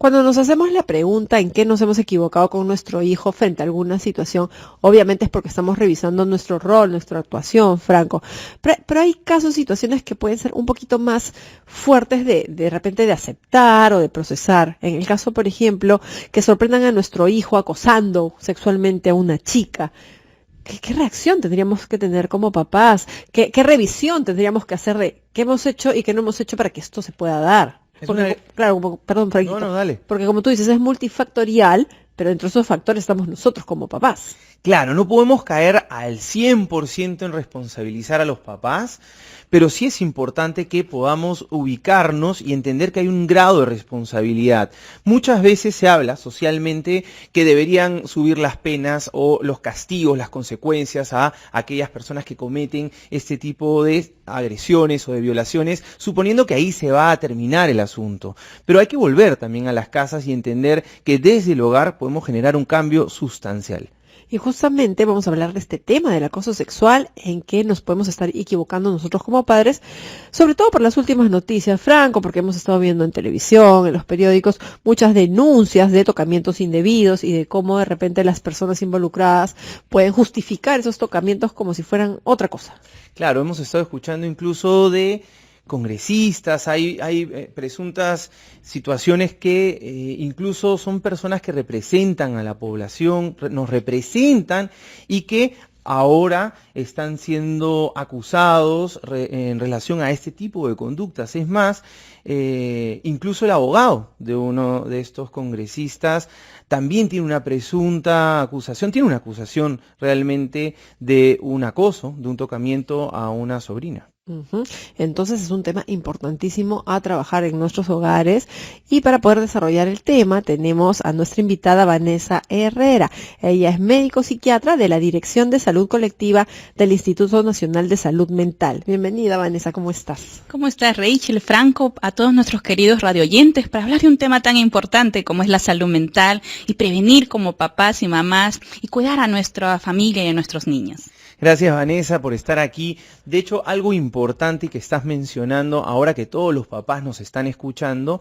Cuando nos hacemos la pregunta en qué nos hemos equivocado con nuestro hijo frente a alguna situación, obviamente es porque estamos revisando nuestro rol, nuestra actuación, Franco. Pero hay casos, situaciones que pueden ser un poquito más fuertes de repente de aceptar o de procesar. En el caso, por ejemplo, que sorprendan a nuestro hijo acosando sexualmente a una chica. ¿Qué reacción tendríamos que tener como papás? ¿Qué revisión tendríamos que hacer de qué hemos hecho y qué no hemos hecho para que esto se pueda dar? Es una... Porque, claro, perdón, No, Franquito, no, dale. porque como tú dices, es multifactorial, pero entre esos factores estamos nosotros como papás. Claro, no podemos caer al 100% en responsabilizar a los papás, pero sí es importante que podamos ubicarnos y entender que hay un grado de responsabilidad. Muchas veces se habla socialmente que deberían subir las penas o los castigos, las consecuencias a aquellas personas que cometen este tipo de agresiones o de violaciones, suponiendo que ahí se va a terminar el asunto. Pero hay que volver también a las casas y entender que desde el hogar podemos generar un cambio sustancial. Y justamente vamos a hablar de este tema del acoso sexual, en que nos podemos estar equivocando nosotros como padres, sobre todo por las últimas noticias, Franco, porque hemos estado viendo en televisión, en los periódicos, muchas denuncias de tocamientos indebidos y de cómo de repente las personas involucradas pueden justificar esos tocamientos como si fueran otra cosa. Claro, hemos estado escuchando incluso de congresistas, hay presuntas situaciones que incluso son personas que representan a la población, nos representan y que ahora están siendo acusados en relación a este tipo de conductas. Es más, incluso el abogado de uno de estos congresistas también tiene una presunta acusación, tiene una acusación realmente de un acoso, de un tocamiento a una sobrina. Ujú. Entonces es un tema importantísimo a trabajar en nuestros hogares, y para poder desarrollar el tema tenemos a nuestra invitada Vanessa Herrera. Ella es médico psiquiatra de la Dirección de Salud Colectiva del Instituto Nacional de Salud Mental. Bienvenida, Vanessa, ¿cómo estás? ¿Cómo estás, Rachel, Franco, a todos nuestros queridos radioyentes, para hablar de un tema tan importante como es la salud mental y prevenir como papás y mamás y cuidar a nuestra familia y a nuestros niños? Gracias, Vanessa, por estar aquí. De hecho, algo importante que estás mencionando, ahora que todos los papás nos están escuchando,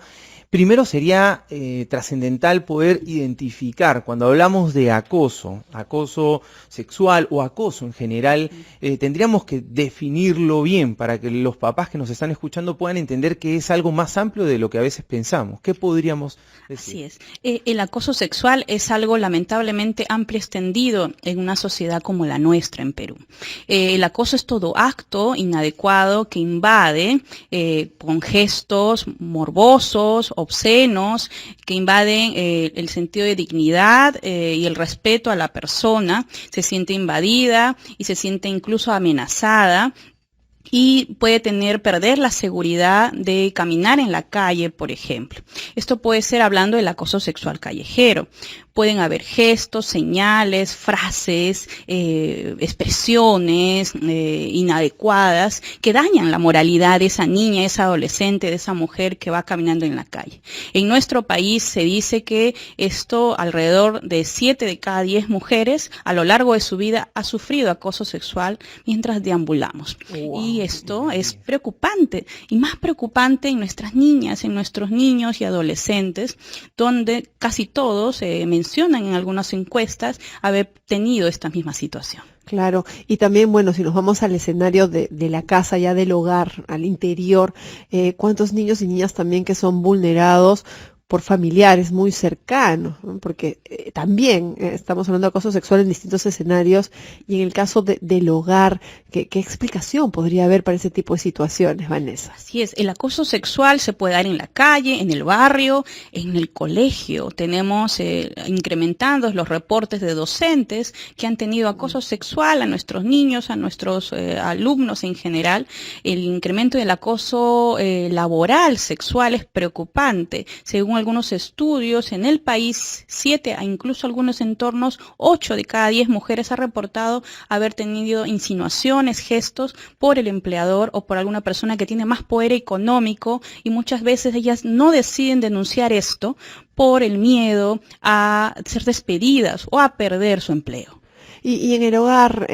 primero sería trascendental poder identificar, cuando hablamos de acoso sexual o acoso en general, tendríamos que definirlo bien para que los papás que nos están escuchando puedan entender que es algo más amplio de lo que a veces pensamos. ¿Qué podríamos decir? Así es. El acoso sexual es algo lamentablemente amplio extendido en una sociedad como la nuestra en Perú. El acoso es todo acto inadecuado que invade con gestos morbosos, obscenos, que invaden el sentido de dignidad y el respeto a la persona. Se siente invadida y se siente incluso amenazada, y puede perder la seguridad de caminar en la calle, por ejemplo. Esto puede ser hablando del acoso sexual callejero. Pueden haber gestos, señales, frases, expresiones inadecuadas que dañan la moralidad de esa niña, esa adolescente, de esa mujer que va caminando en la calle. En nuestro país se dice que alrededor de 7 de cada 10 mujeres a lo largo de su vida ha sufrido acoso sexual mientras deambulamos. Wow. Y esto es preocupante, y más preocupante en nuestras niñas, en nuestros niños y adolescentes, donde casi todos mencionan en algunas encuestas haber tenido esta misma situación. Claro, y también, bueno, si nos vamos al escenario de la casa, ya del hogar, al interior, ¿cuántos niños y niñas también que son vulnerados por familiares muy cercanos, ¿no? Porque también estamos hablando de acoso sexual en distintos escenarios, y en el caso del hogar, ¿qué explicación podría haber para ese tipo de situaciones, Vanessa? Así es, el acoso sexual se puede dar en la calle, en el barrio, en el colegio. Tenemos incrementando los reportes de docentes que han tenido acoso sexual a nuestros niños, a nuestros alumnos en general. El incremento del acoso laboral sexual es preocupante. Según algunos estudios, en el país 7, a incluso algunos entornos, 8 de cada 10 mujeres ha reportado haber tenido insinuaciones, gestos por el empleador o por alguna persona que tiene más poder económico, y muchas veces ellas no deciden denunciar esto por el miedo a ser despedidas o a perder su empleo. Y en el hogar,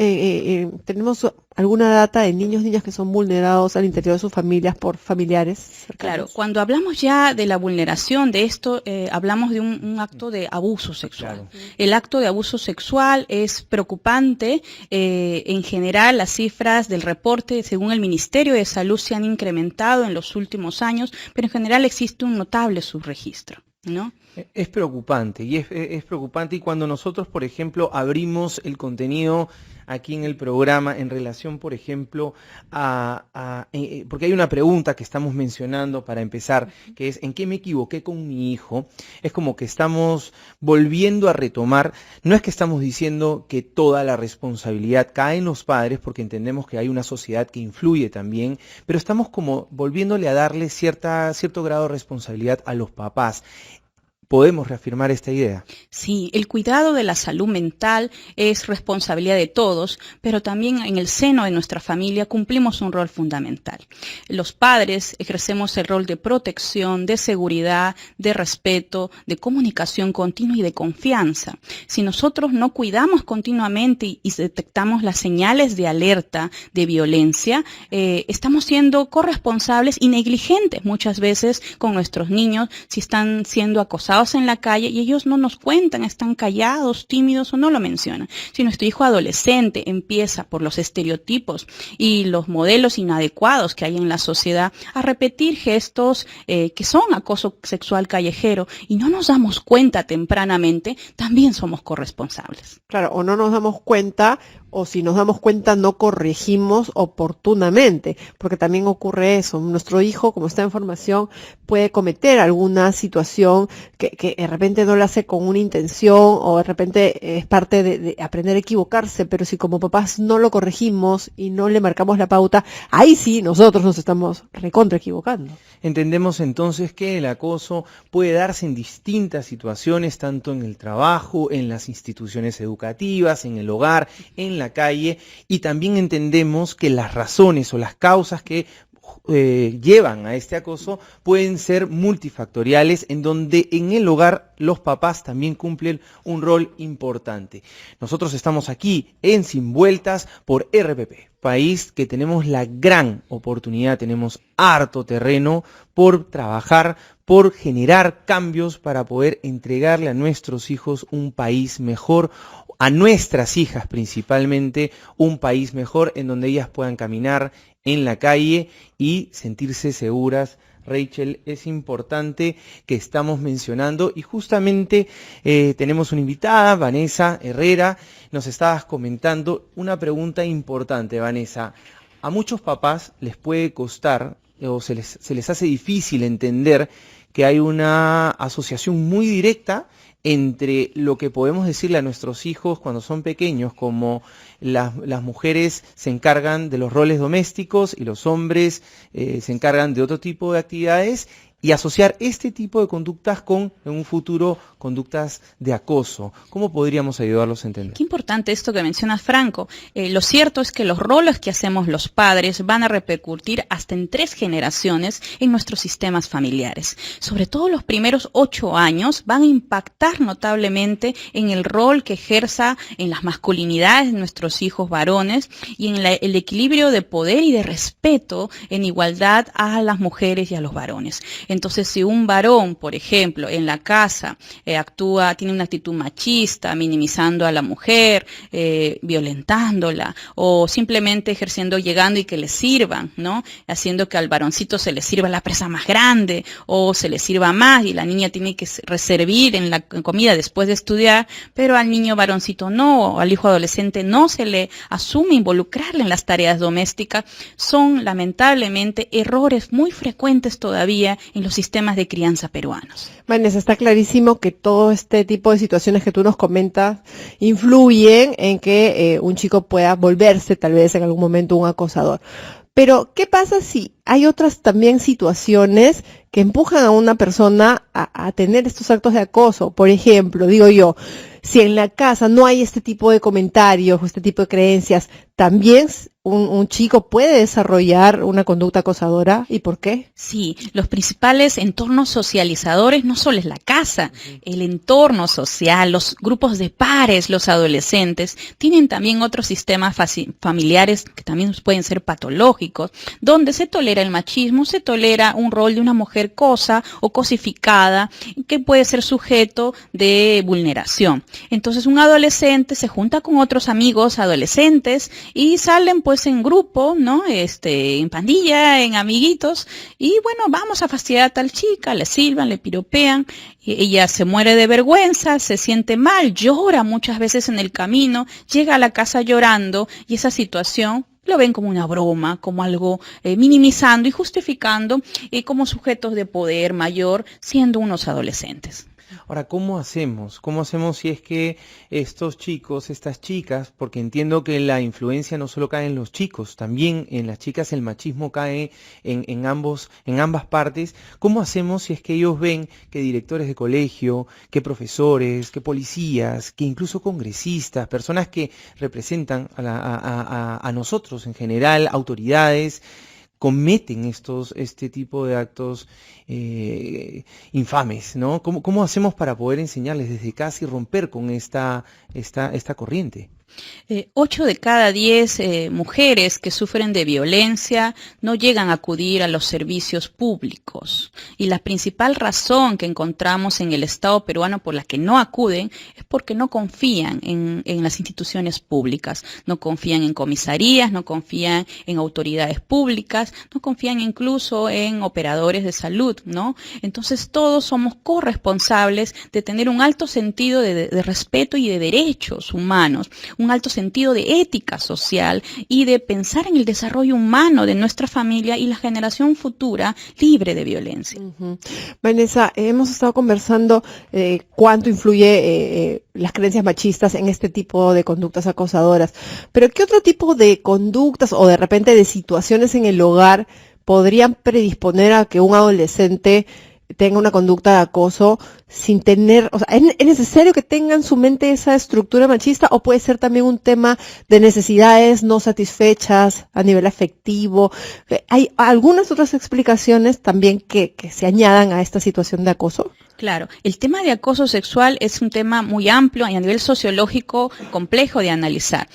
¿tenemos alguna data de niñas que son vulnerados al interior de sus familias por familiares cercanos? Claro, cuando hablamos ya de la vulneración de esto, hablamos de un acto de abuso sexual. Claro. El acto de abuso sexual es preocupante. En general, las cifras del reporte, según el Ministerio de Salud, se han incrementado en los últimos años, pero en general existe un notable subregistro, ¿no? Es preocupante, y es preocupante, y cuando nosotros, por ejemplo, abrimos el contenido aquí en el programa en relación, por ejemplo, porque hay una pregunta que estamos mencionando para empezar, que es ¿en qué me equivoqué con mi hijo? Es como que estamos volviendo a retomar, no es que estamos diciendo que toda la responsabilidad cae en los padres, porque entendemos que hay una sociedad que influye también, pero estamos como volviéndole a darle cierto grado de responsabilidad a los papás. ¿Podemos reafirmar esta idea? Sí, el cuidado de la salud mental es responsabilidad de todos, pero también en el seno de nuestra familia cumplimos un rol fundamental. Los padres ejercemos el rol de protección, de seguridad, de respeto, de comunicación continua y de confianza. Si nosotros no cuidamos continuamente y detectamos las señales de alerta, de violencia, estamos siendo corresponsables y negligentes muchas veces con nuestros niños si están siendo acosados en la calle y ellos no nos cuentan, están callados, tímidos o no lo mencionan. Si nuestro hijo adolescente empieza por los estereotipos y los modelos inadecuados que hay en la sociedad a repetir gestos que son acoso sexual callejero y no nos damos cuenta tempranamente, también somos corresponsables. Claro, o no nos damos cuenta, o si nos damos cuenta no corregimos oportunamente, porque también ocurre eso. Nuestro hijo, como está en formación, puede cometer alguna situación que de repente no lo hace con una intención, o de repente es parte de aprender a equivocarse, pero si como papás no lo corregimos y no le marcamos la pauta, ahí sí nosotros nos estamos recontra equivocando. Entendemos entonces que el acoso puede darse en distintas situaciones, tanto en el trabajo, en las instituciones educativas, en el hogar, en la calle, y también entendemos que las razones o las causas que llevan a este acoso pueden ser multifactoriales, en donde en el hogar los papás también cumplen un rol importante. Nosotros estamos aquí en Sin Vueltas por RPP, país que tenemos la gran oportunidad, tenemos harto terreno por trabajar, por generar cambios para poder entregarle a nuestros hijos un país mejor, a nuestras hijas principalmente, un país mejor en donde ellas puedan caminar en la calle y sentirse seguras. Rachel, es importante que estamos mencionando, y justamente tenemos una invitada, Vanessa Herrera. Nos estabas comentando una pregunta importante, Vanessa. A muchos papás les puede costar o se les hace difícil entender que hay una asociación muy directa entre lo que podemos decirle a nuestros hijos cuando son pequeños, como las mujeres se encargan de los roles domésticos y los hombres se encargan de otro tipo de actividades, y asociar este tipo de conductas con, en un futuro, conductas de acoso. ¿Cómo podríamos ayudarlos a entender? Qué importante esto que mencionas, Franco. Lo cierto es que los roles que hacemos los padres van a repercutir hasta en 3 generaciones en nuestros sistemas familiares. Sobre todo los primeros 8 años van a impactar notablemente en el rol que ejerza en las masculinidades de nuestros hijos varones y en el equilibrio de poder y de respeto en igualdad a las mujeres y a los varones. Entonces, si un varón, por ejemplo, en la casa tiene una actitud machista, minimizando a la mujer, violentándola, o simplemente llegando y que le sirvan, ¿no? Haciendo que al varoncito se le sirva la presa más grande, o se le sirva más, y la niña tiene que reservar en la comida después de estudiar, pero al niño varoncito no, o al hijo adolescente no se le asume involucrarle en las tareas domésticas. Son lamentablemente errores muy frecuentes todavía en los sistemas de crianza peruanos. Vanessa, está clarísimo que todo este tipo de situaciones que tú nos comentas influyen en que un chico pueda volverse tal vez en algún momento un acosador. Pero, ¿qué pasa si hay otras también situaciones que empujan a una persona a tener estos actos de acoso? Por ejemplo, digo yo, si en la casa no hay este tipo de comentarios o este tipo de creencias, también un chico puede desarrollar una conducta acosadora, ¿y por qué? Sí, los principales entornos socializadores no solo es la casa, el entorno social, los grupos de pares, los adolescentes, tienen también otros sistemas familiares que también pueden ser patológicos, donde se tolera el machismo, se tolera un rol de una mujer cosa o cosificada, que puede ser sujeto de vulneración. Entonces un adolescente se junta con otros amigos adolescentes y salen pues en grupo, ¿no? En pandilla, en amiguitos, y bueno, vamos a fastidiar a tal chica, le silban, le piropean, y ella se muere de vergüenza, se siente mal, llora muchas veces en el camino, llega a la casa llorando, y esa situación lo ven como una broma, como algo minimizando y justificando como sujetos de poder mayor, siendo unos adolescentes. Ahora, ¿cómo hacemos? ¿Cómo hacemos si es que estos chicos, estas chicas, porque entiendo que la influencia no solo cae en los chicos, también en las chicas el machismo cae en ambas partes? ¿Cómo hacemos si es que ellos ven que directores de colegio, que profesores, que policías, que incluso congresistas, personas que representan a nosotros en general, autoridades, cometen este tipo de actos infames, ¿no? ¿Cómo hacemos para poder enseñarles desde casa y romper con esta corriente? 8 de cada 10 mujeres que sufren de violencia no llegan a acudir a los servicios públicos. Y la principal razón que encontramos en el Estado peruano por la que no acuden es porque no confían en las instituciones públicas, no confían en comisarías, no confían en autoridades públicas, no confían incluso en operadores de salud, ¿no? Entonces todos somos corresponsables de tener un alto sentido de respeto y de derechos humanos, un alto sentido de ética social y de pensar en el desarrollo humano de nuestra familia y la generación futura libre de violencia. Vanessa, hemos estado conversando cuánto influye las creencias machistas en este tipo de conductas acosadoras, pero ¿qué otro tipo de conductas o de repente de situaciones en el hogar podrían predisponer a que un adolescente tenga una conducta de acoso sin tener, o sea, ¿es necesario que tenga en su mente esa estructura machista o puede ser también un tema de necesidades no satisfechas a nivel afectivo? ¿Hay algunas otras explicaciones también que se añadan a esta situación de acoso? Claro, el tema de acoso sexual es un tema muy amplio y a nivel sociológico complejo de analizar.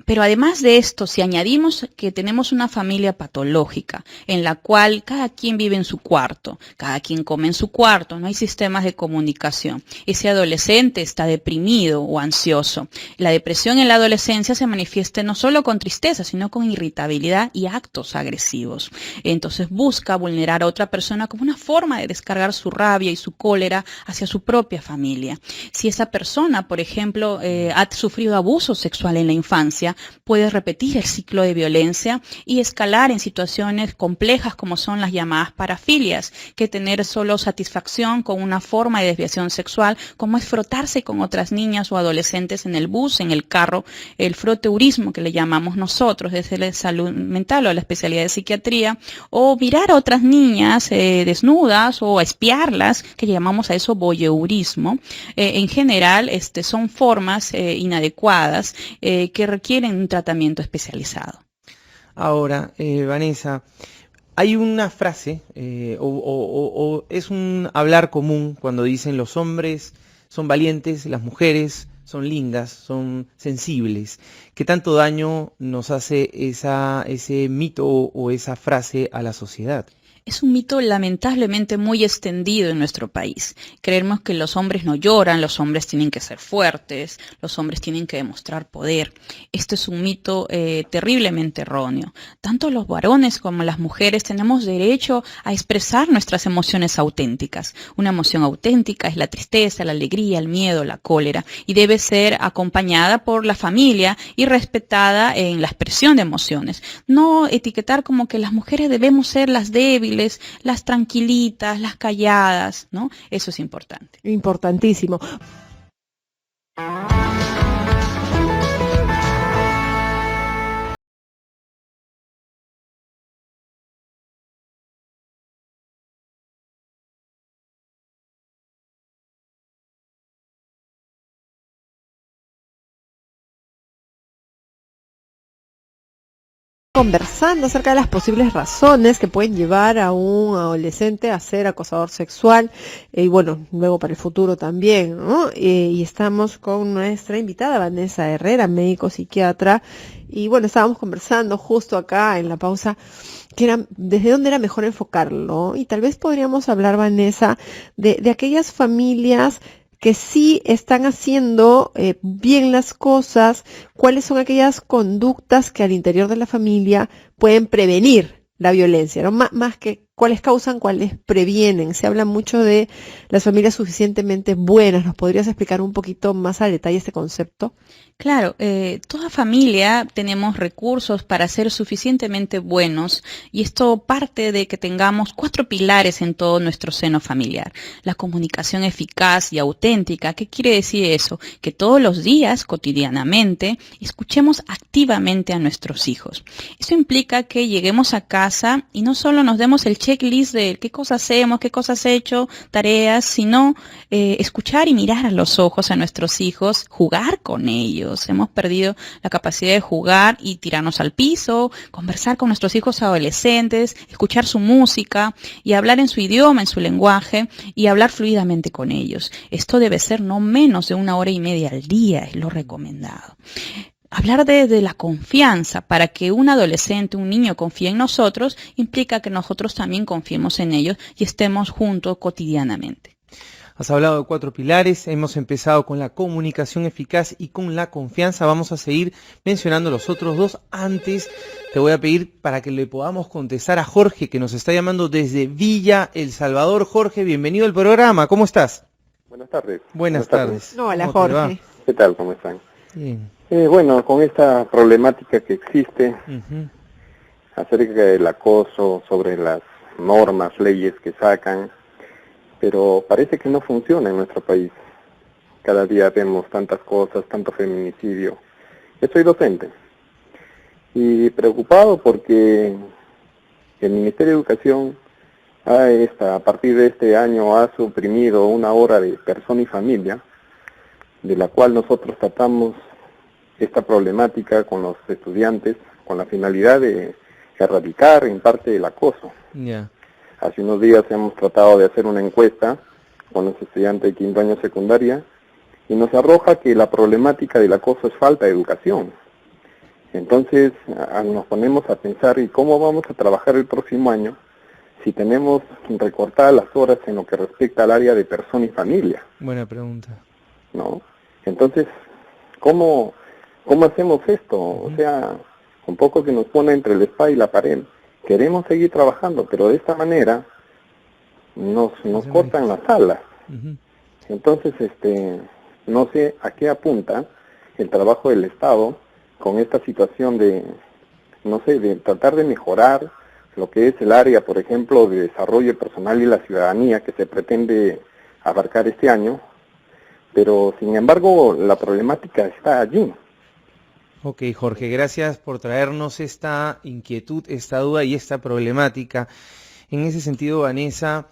Pero además de esto, si añadimos que tenemos una familia patológica en la cual cada quien vive en su cuarto, cada quien come en su cuarto, no hay sistemas de comunicación. Ese adolescente está deprimido o ansioso. La depresión en la adolescencia se manifiesta no solo con tristeza, sino con irritabilidad y actos agresivos. Entonces busca vulnerar a otra persona como una forma de descargar su rabia y su cólera hacia su propia familia. Si esa persona, por ejemplo, ha sufrido abuso sexual en la infancia, puede repetir el ciclo de violencia y escalar en situaciones complejas como son las llamadas parafilias, que tener solo satisfacción con una forma de desviación sexual, como es frotarse con otras niñas o adolescentes en el bus, en el carro, el froteurismo que le llamamos nosotros desde la salud mental o la especialidad de psiquiatría, o mirar a otras niñas desnudas o espiarlas, que llamamos a eso voyeurismo. En general, son formas inadecuadas que requieren un tratamiento especializado. Ahora, Vanessa, hay una frase o es un hablar común cuando dicen los hombres son valientes, las mujeres son lindas, son sensibles. ¿Qué tanto daño nos hace ese mito o esa frase a la sociedad? Es un mito lamentablemente muy extendido en nuestro país. Creemos que los hombres no lloran, los hombres tienen que ser fuertes, los hombres tienen que demostrar poder. Esto es un mito terriblemente erróneo. Tanto los varones como las mujeres tenemos derecho a expresar nuestras emociones auténticas. Una emoción auténtica es la tristeza, la alegría, el miedo, la cólera, y debe ser acompañada por la familia y respetada en la expresión de emociones. No etiquetar como que las mujeres debemos ser las débiles, las tranquilitas, las calladas, ¿no? Eso es importante. Importantísimo. conversando acerca de las posibles razones que pueden llevar a un adolescente a ser acosador sexual y bueno, luego para el futuro también, ¿no? Y estamos con nuestra invitada Vanessa Herrera, médico psiquiatra, y bueno, estábamos conversando justo acá en la pausa que era desde dónde era mejor enfocarlo, y tal vez podríamos hablar, Vanessa, de aquellas familias que sí están haciendo bien las cosas, cuáles son aquellas conductas que al interior de la familia pueden prevenir la violencia, ¿no? Más que cuáles causan, cuáles previenen. Se habla mucho de las familias suficientemente buenas. ¿Nos podrías explicar un poquito más a detalle este concepto? Claro, toda familia tenemos recursos para ser suficientemente buenos y esto parte de que tengamos 4 pilares en todo nuestro seno familiar. La comunicación eficaz y auténtica. ¿Qué quiere decir eso? Que todos los días, cotidianamente, escuchemos activamente a nuestros hijos. Eso implica que lleguemos a casa y no solo nos demos el checklist de qué cosas hacemos, qué cosas he hecho, tareas, sino escuchar y mirar a los ojos a nuestros hijos, jugar con ellos. Hemos perdido la capacidad de jugar y tirarnos al piso, conversar con nuestros hijos adolescentes, escuchar su música y hablar en su idioma, en su lenguaje y hablar fluidamente con ellos. Esto debe ser no menos de 1 hora y media al día, es lo recomendado. Hablar de la confianza, para que un adolescente, un niño confíe en nosotros, implica que nosotros también confiemos en ellos y estemos juntos cotidianamente. Has hablado de 4 pilares, hemos empezado con la comunicación eficaz y con la confianza. Vamos a seguir mencionando los otros 2. Antes te voy a pedir para que le podamos contestar a Jorge, que nos está llamando desde Villa El Salvador. Jorge, bienvenido al programa, ¿cómo estás? Buenas tardes. Buenas tardes. Hola, Jorge. ¿Qué tal? ¿Cómo están? Bien. Bueno, con esta problemática que existe acerca del acoso, sobre las normas, leyes que sacan, pero parece que no funciona en nuestro país. Cada día vemos tantas cosas, tanto feminicidio. Yo soy docente y preocupado porque el Ministerio de Educación a partir de este año ha suprimido 1 hora de persona y familia, de la cual nosotros tratamos esta problemática con los estudiantes con la finalidad de erradicar en parte el acoso. Yeah. Hace unos días hemos tratado de hacer una encuesta con los estudiantes de 5º año secundaria y nos arroja que la problemática del acoso es falta de educación. Entonces nos ponemos a pensar, ¿y cómo vamos a trabajar el próximo año si tenemos recortadas las horas en lo que respecta al área de persona y familia? Buena pregunta. ¿No? Entonces, ¿cómo hacemos esto? O sea, un poco que nos pone entre el espada y la pared. Queremos seguir trabajando, pero de esta manera nos cortan las alas. Entonces, no sé a qué apunta el trabajo del Estado con esta situación de tratar de mejorar lo que es el área, por ejemplo, de desarrollo personal y la ciudadanía que se pretende abarcar este año, pero sin embargo la problemática está allí. Ok, Jorge, gracias por traernos esta inquietud, esta duda y esta problemática. En ese sentido, Vanessa,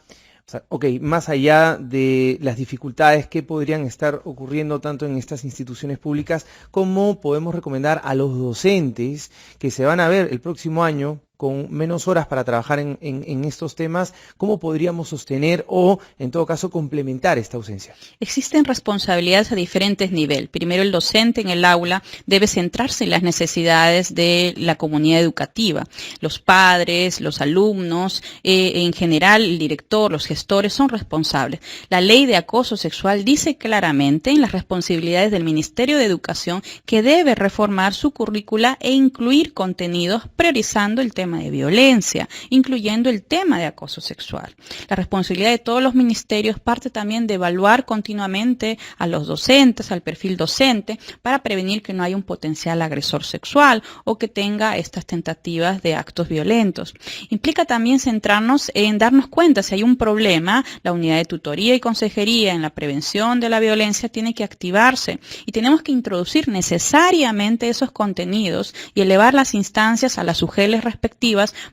más allá de las dificultades que podrían estar ocurriendo tanto en estas instituciones públicas, ¿cómo podemos recomendar a los docentes que se van a ver el próximo año con menos horas para trabajar en estos temas? ¿Cómo podríamos sostener o, en todo caso, complementar esta ausencia? Existen responsabilidades a diferentes niveles. Primero, el docente en el aula debe centrarse en las necesidades de la comunidad educativa. Los padres, los alumnos, en general el director, los gestores son responsables. La ley de acoso sexual dice claramente en las responsabilidades del Ministerio de Educación que debe reformar su currícula e incluir contenidos priorizando el tema de violencia, incluyendo el tema de acoso sexual. La responsabilidad de todos los ministerios parte también de evaluar continuamente a los docentes, al perfil docente, para prevenir que no haya un potencial agresor sexual o que tenga estas tentativas de actos violentos. Implica también centrarnos en darnos cuenta si hay un problema. La unidad de tutoría y consejería en la prevención de la violencia tiene que activarse y tenemos que introducir necesariamente esos contenidos y elevar las instancias a las UGELs respectivas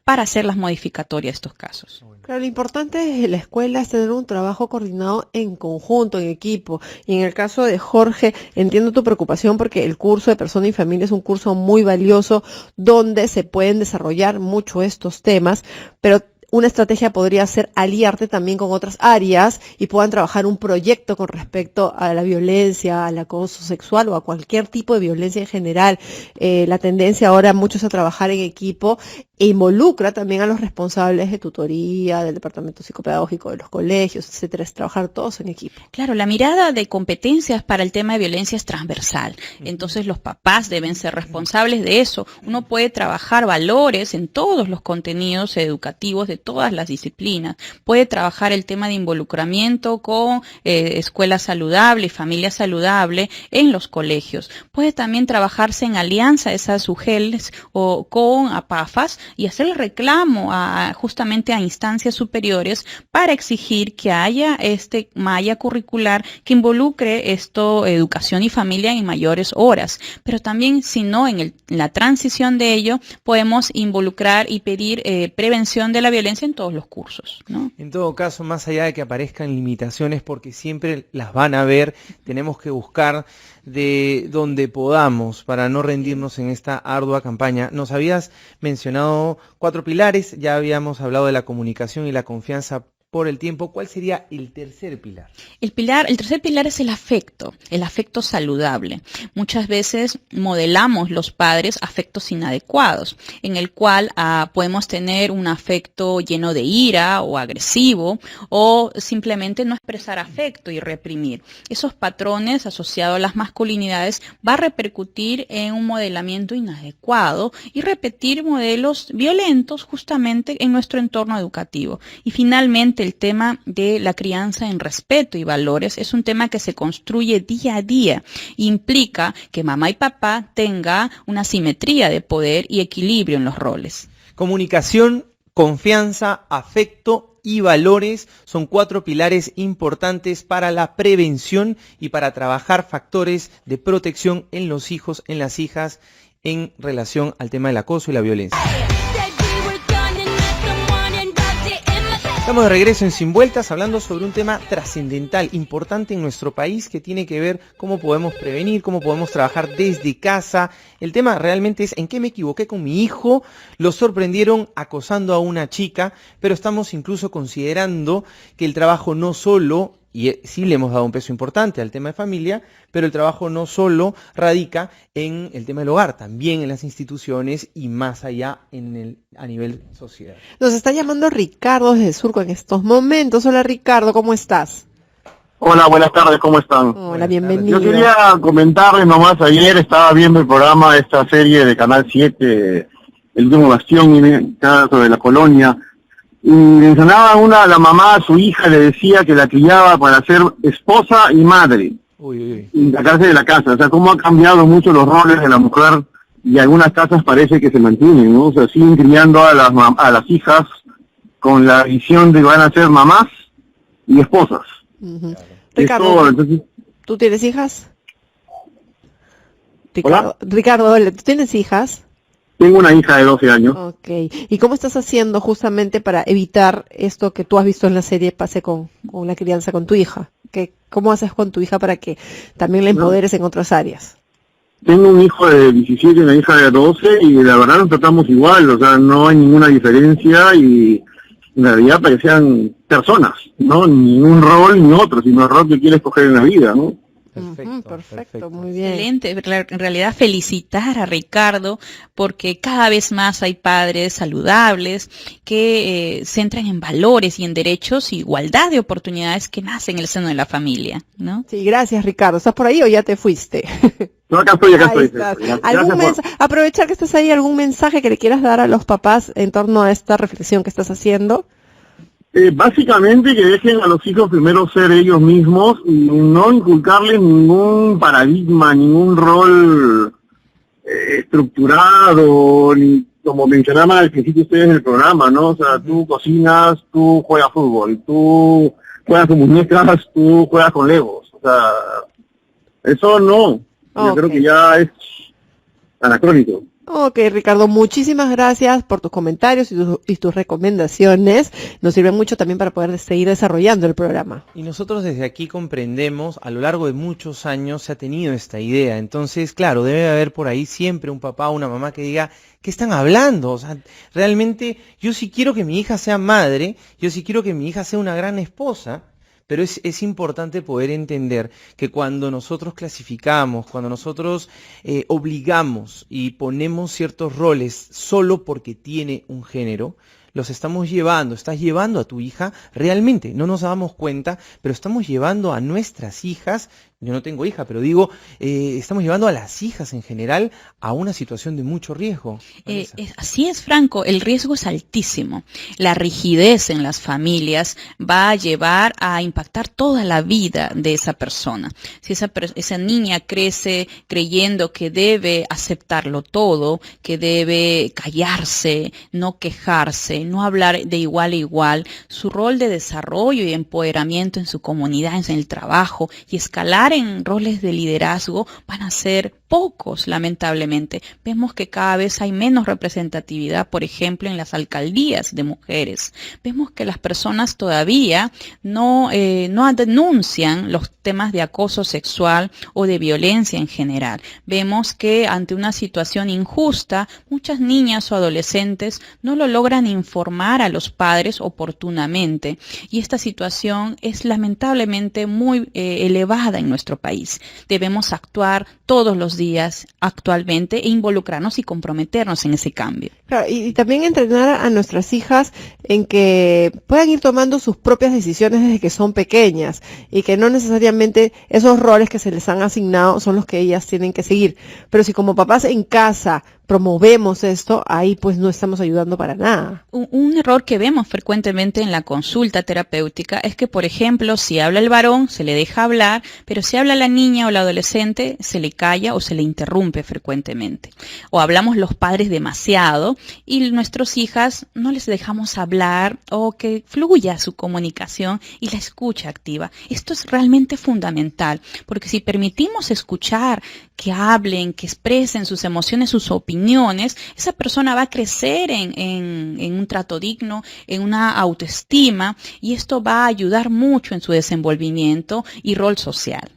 para hacer las modificatorias de estos casos. Claro, lo importante de la escuela es tener un trabajo coordinado en conjunto, en equipo. Y en el caso de Jorge, entiendo tu preocupación porque el curso de Persona y Familia es un curso muy valioso donde se pueden desarrollar mucho estos temas, pero una estrategia podría ser aliarte también con otras áreas y puedan trabajar un proyecto con respecto a la violencia, al acoso sexual o a cualquier tipo de violencia en general. La tendencia ahora mucho es a trabajar en equipo e involucra también a los responsables de tutoría, del departamento psicopedagógico de los colegios, etcétera, es trabajar todos en equipo. Claro, la mirada de competencias para el tema de violencia es transversal. Entonces los papás deben ser responsables de eso. Uno puede trabajar valores en todos los contenidos educativos de todas las disciplinas. Puede trabajar el tema de involucramiento con escuela saludable y familia saludable en los colegios. Puede también trabajarse en alianza esas UGELs o con APAFAS y hacer el reclamo justamente a instancias superiores para exigir que haya malla curricular que involucre educación y familia en mayores horas. Pero también, si no, en la transición de ello, podemos involucrar y pedir prevención de la violencia en todos los cursos, ¿no? En todo caso, más allá de que aparezcan limitaciones, porque siempre las van a haber, tenemos que buscar de donde podamos para no rendirnos en esta ardua campaña. Nos habías mencionado 4 pilares, ya habíamos hablado de la comunicación y la confianza por el tiempo. ¿Cuál sería el tercer pilar? El tercer pilar es el afecto saludable. Muchas veces modelamos los padres afectos inadecuados, en el cual podemos tener un afecto lleno de ira o agresivo, o simplemente no expresar afecto y reprimir. Esos patrones asociados a las masculinidades va a repercutir en un modelamiento inadecuado y repetir modelos violentos justamente en nuestro entorno educativo. Y finalmente, el tema de la crianza en respeto y valores es un tema que se construye día a día. Implica que mamá y papá tengan una simetría de poder y equilibrio en los roles. Comunicación, confianza, afecto y valores son 4 pilares importantes para la prevención y para trabajar factores de protección en los hijos, en las hijas, en relación al tema del acoso y la violencia. Estamos de regreso en Sin Vueltas hablando sobre un tema trascendental, importante en nuestro país, que tiene que ver cómo podemos prevenir, cómo podemos trabajar desde casa. El tema realmente es en qué me equivoqué con mi hijo. Lo sorprendieron acosando a una chica, pero estamos incluso considerando que el trabajo no solo, y sí le hemos dado un peso importante al tema de familia, pero el trabajo no solo radica en el tema del hogar, también en las instituciones y más allá a nivel sociedad. Nos está llamando Ricardo desde Surco en estos momentos. Hola Ricardo, ¿cómo estás? Hola, buenas tardes, ¿cómo están? Hola, bienvenido. Yo quería comentarles nomás, ayer estaba viendo el programa, esta serie de Canal 7, El último bastión, sobre la colonia, y mencionaba la mamá a su hija, le decía que la criaba para ser esposa y madre, y sacarse de la casa. O sea, cómo ha cambiado mucho los roles de la mujer, y algunas casas parece que se mantienen, ¿no? O sea, siguen criando a las hijas con la visión de que van a ser mamás y esposas. Uh-huh. Ricardo, entonces, ¿tú tienes hijas? Hola. Ricardo, ¿tú tienes hijas? Tengo una hija de 12 años. Ok. ¿Y cómo estás haciendo justamente para evitar esto que tú has visto en la serie pase con la crianza con tu hija? ¿Cómo haces con tu hija para que también la empoderes en otras áreas? Tengo un hijo de 17 y una hija de 12 y la verdad nos tratamos igual, o sea, no hay ninguna diferencia y en realidad parecían personas, ¿no? Ni un rol ni otro, sino el rol que quieres coger en la vida, ¿no? Perfecto, muy bien. Excelente, en realidad felicitar a Ricardo porque cada vez más hay padres saludables que centran en valores y en derechos y igualdad de oportunidades que nacen en el seno de la familia, ¿no? Sí, gracias Ricardo. ¿Estás por ahí o ya te fuiste? No, acá estoy. Aprovechar que estás ahí, ¿algún mensaje que le quieras dar a los papás en torno a esta reflexión que estás haciendo? Básicamente que dejen a los hijos primero ser ellos mismos y no inculcarles ningún paradigma, ningún rol estructurado, ni como mencionaban al principio ustedes en el programa, ¿no? O sea, tú cocinas, tú juegas fútbol, tú juegas con muñecas, tú juegas con legos. O sea, eso no. Yo creo que ya es anacrónico. Ok, Ricardo, muchísimas gracias por tus comentarios y tus recomendaciones. Nos sirven mucho también para poder seguir desarrollando el programa. Y nosotros desde aquí comprendemos, a lo largo de muchos años se ha tenido esta idea. Entonces, claro, debe haber por ahí siempre un papá o una mamá que diga, ¿qué están hablando? O sea, realmente yo sí quiero que mi hija sea madre, yo sí quiero que mi hija sea una gran esposa. Pero es importante poder entender que cuando nosotros clasificamos, cuando nosotros obligamos y ponemos ciertos roles solo porque tiene un género, los estás llevando a tu hija realmente, no nos damos cuenta, pero estamos llevando a nuestras hijas, yo no tengo hija, pero digo, estamos llevando a las hijas en general a una situación de mucho riesgo. Así es, Franco, el riesgo es altísimo. La rigidez en las familias va a llevar a impactar toda la vida de esa persona. Si esa niña crece creyendo que debe aceptarlo todo, que debe callarse, no quejarse, no hablar de igual a igual, su rol de desarrollo y empoderamiento en su comunidad, en el trabajo y escalar en roles de liderazgo van a ser pocos, lamentablemente. Vemos que cada vez hay menos representatividad, por ejemplo, en las alcaldías de mujeres. Vemos que las personas todavía no denuncian los temas de acoso sexual o de violencia en general. Vemos que ante una situación injusta, muchas niñas o adolescentes no lo logran informar a los padres oportunamente. Y esta situación es lamentablemente muy elevada en nuestro país. Debemos actuar todos los días actualmente e involucrarnos y comprometernos en ese cambio. Claro, y también entrenar a nuestras hijas en que puedan ir tomando sus propias decisiones desde que son pequeñas y que no necesariamente esos roles que se les han asignado son los que ellas tienen que seguir. Pero si como papás en casa promovemos esto, ahí pues no estamos ayudando para nada. Un error que vemos frecuentemente en la consulta terapéutica es que, por ejemplo, si habla el varón, se le deja hablar, pero si habla la niña o la adolescente, se le calla o se le interrumpe frecuentemente. O hablamos los padres demasiado y nuestras hijas no les dejamos hablar o que fluya su comunicación y la escucha activa. Esto es realmente fundamental, porque si permitimos escuchar, que hablen, que expresen sus emociones, sus opiniones, esa persona va a crecer en un trato digno, en una autoestima, y esto va a ayudar mucho en su desenvolvimiento y rol social.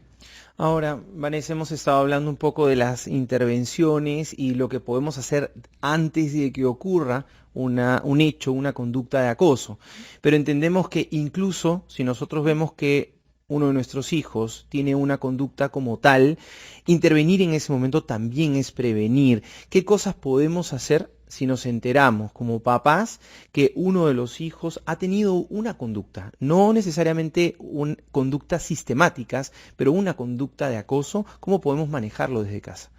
Ahora, Vanessa, hemos estado hablando un poco de las intervenciones y lo que podemos hacer antes de que ocurra un hecho, una conducta de acoso. Pero entendemos que incluso si nosotros vemos que uno de nuestros hijos tiene una conducta como tal, intervenir en ese momento también es prevenir. ¿Qué cosas podemos hacer si nos enteramos como papás que uno de los hijos ha tenido una conducta, no necesariamente conductas sistemáticas, pero una conducta de acoso? ¿Cómo podemos manejarlo desde casa?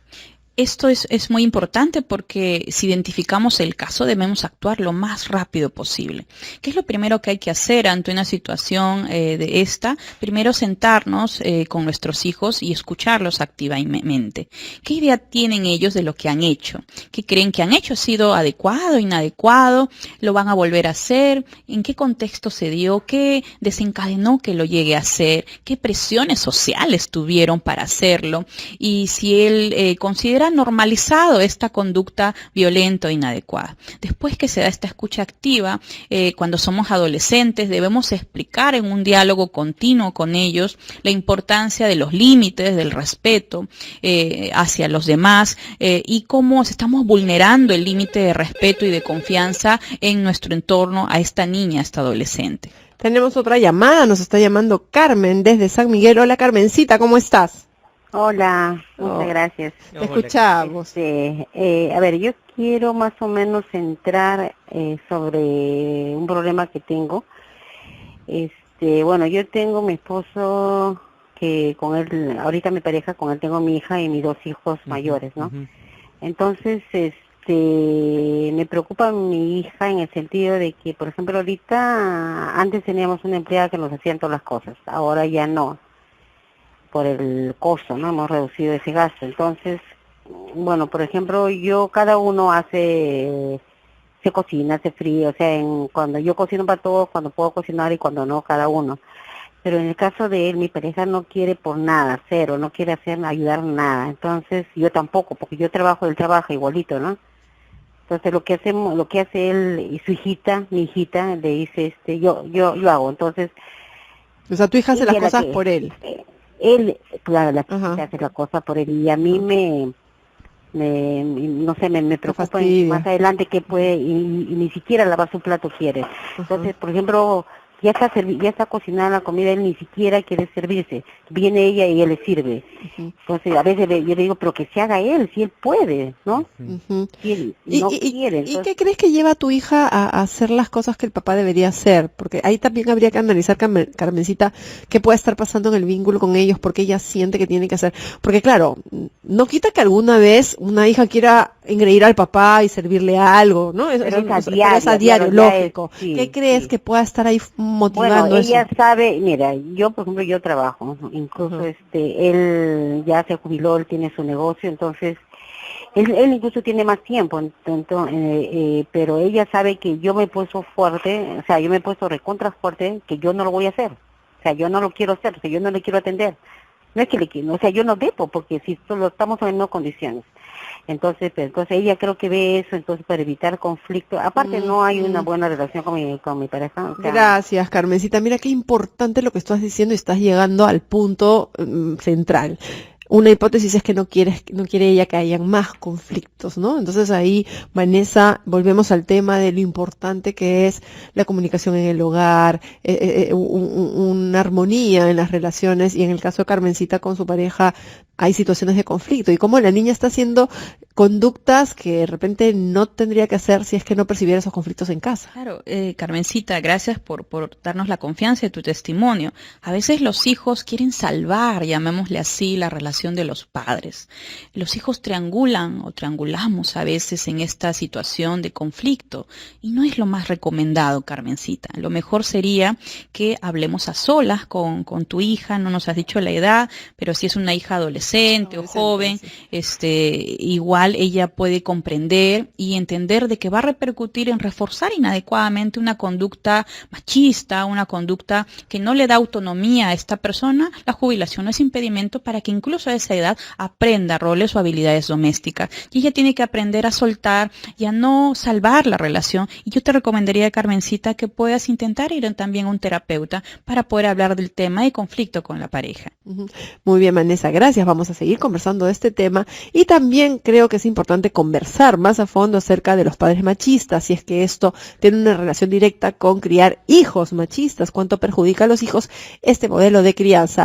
Esto es muy importante porque si identificamos el caso debemos actuar lo más rápido posible. ¿Qué es lo primero que hay que hacer ante una situación de esta? Primero sentarnos con nuestros hijos y escucharlos activamente. ¿Qué idea tienen ellos de lo que han hecho? ¿Qué creen que han hecho? ¿Ha sido adecuado, inadecuado? ¿Lo van a volver a hacer? ¿En qué contexto se dio? ¿Qué desencadenó que lo llegue a hacer? ¿Qué presiones sociales tuvieron para hacerlo? Y si él considera normalizado esta conducta violenta o inadecuada. Después que se da esta escucha activa, cuando somos adolescentes, debemos explicar en un diálogo continuo con ellos la importancia de los límites, del respeto hacia los demás y cómo estamos vulnerando el límite de respeto y de confianza en nuestro entorno a esta niña, a esta adolescente. Tenemos otra llamada, nos está llamando Carmen desde San Miguel. Hola, Carmencita, ¿cómo estás? Hola, muchas gracias. Te escuchamos. A ver, yo quiero más o menos entrar sobre un problema que tengo. Bueno, yo tengo mi esposo que con él, ahorita mi pareja, con él tengo mi hija y mis dos hijos mayores, ¿no? Entonces, me preocupa mi hija en el sentido de que, por ejemplo, ahorita, antes teníamos una empleada que nos hacía todas las cosas, ahora ya no. Por el costo, ¿no? Hemos reducido ese gasto. Entonces, bueno, por ejemplo, cada uno se cocina, se fríe, o sea, cuando yo cocino para todos, cuando puedo cocinar y cuando no, cada uno. Pero en el caso de él, mi pareja no quiere por nada, cero, no quiere ayudar nada. Entonces, yo tampoco, porque yo trabajo, él trabaja igualito, ¿no? Entonces, lo que hace él y su hijita, mi hijita, le dice, yo hago. Entonces, O sea, tu hija hace las ella la cosas que- por él. él, claro, la Ajá. chica hace la cosa por él, y a mí no sé, me preocupa fastidia. más adelante que puede, y ni siquiera lavar su plato quiere. Entonces, por ejemplo, ya está cocinada la comida, él ni siquiera quiere servirse. Viene ella y él le sirve. Ujú. Entonces, a veces yo le digo, pero que se haga él, si él puede, ¿no? Ujú. Si él ¿Y, no y- quiere, y entonces... qué crees que lleva a tu hija a hacer las cosas que el papá debería hacer? Porque ahí también habría que analizar, Carmencita, qué puede estar pasando en el vínculo con ellos, porque ella siente que tiene que hacer. Porque claro, no quita que alguna vez una hija quiera engreír al papá y servirle algo, ¿no? Pero es a Pero es a diario, diario, claro, ya lógico. es- sí, ¿Qué crees sí. que pueda estar ahí Bueno, motivando eso? ella sabe, mira, yo por ejemplo yo trabajo, ¿no? Incluso Ajá. él ya se jubiló, él tiene su negocio, entonces él incluso tiene más tiempo, pero ella sabe que yo me he puesto fuerte, o sea, yo me he puesto recontra fuerte, que yo no lo voy a hacer, o sea, yo no lo quiero hacer, o sea, yo no le quiero atender, no es que le quiero, o sea, yo no debo, porque si solo estamos en las mismas condiciones. Entonces ella creo que ve eso, entonces para evitar conflicto, aparte no hay una buena relación con mi pareja, o sea, Gracias, Carmencita. Mira qué importante lo que estás diciendo y estás llegando al punto central. Una hipótesis es que no quiere ella que hayan más conflictos, ¿no? Entonces ahí, Vanessa, volvemos al tema de lo importante que es la comunicación en el hogar, una armonía en las relaciones, y en el caso de Carmencita con su pareja hay situaciones de conflicto y cómo la niña está haciendo conductas que de repente no tendría que hacer si es que no percibiera esos conflictos en casa. Claro, Carmencita, gracias por darnos la confianza de tu testimonio. A veces los hijos quieren salvar, llamémosle así, la relación de los padres. Los hijos triangulan o triangulamos a veces en esta situación de conflicto y no es lo más recomendado, Carmencita. Lo mejor sería que hablemos a solas con tu hija, no nos has dicho la edad, pero si es una hija adolescente o joven, sí. igual ella puede comprender y entender de que va a repercutir en reforzar inadecuadamente una conducta machista, una conducta que no le da autonomía a esta persona. La jubilación no es impedimento para que incluso a esa edad aprenda roles o habilidades domésticas. Y ella tiene que aprender a soltar y a no salvar la relación. Y yo te recomendaría, Carmencita, que puedas intentar ir también a un terapeuta para poder hablar del tema de conflicto con la pareja. Muy bien, Vanessa, gracias. Vamos a seguir conversando de este tema y también creo que es importante conversar más a fondo acerca de los padres machistas, si es que esto tiene una relación directa con criar hijos machistas, cuánto perjudica a los hijos este modelo de crianza.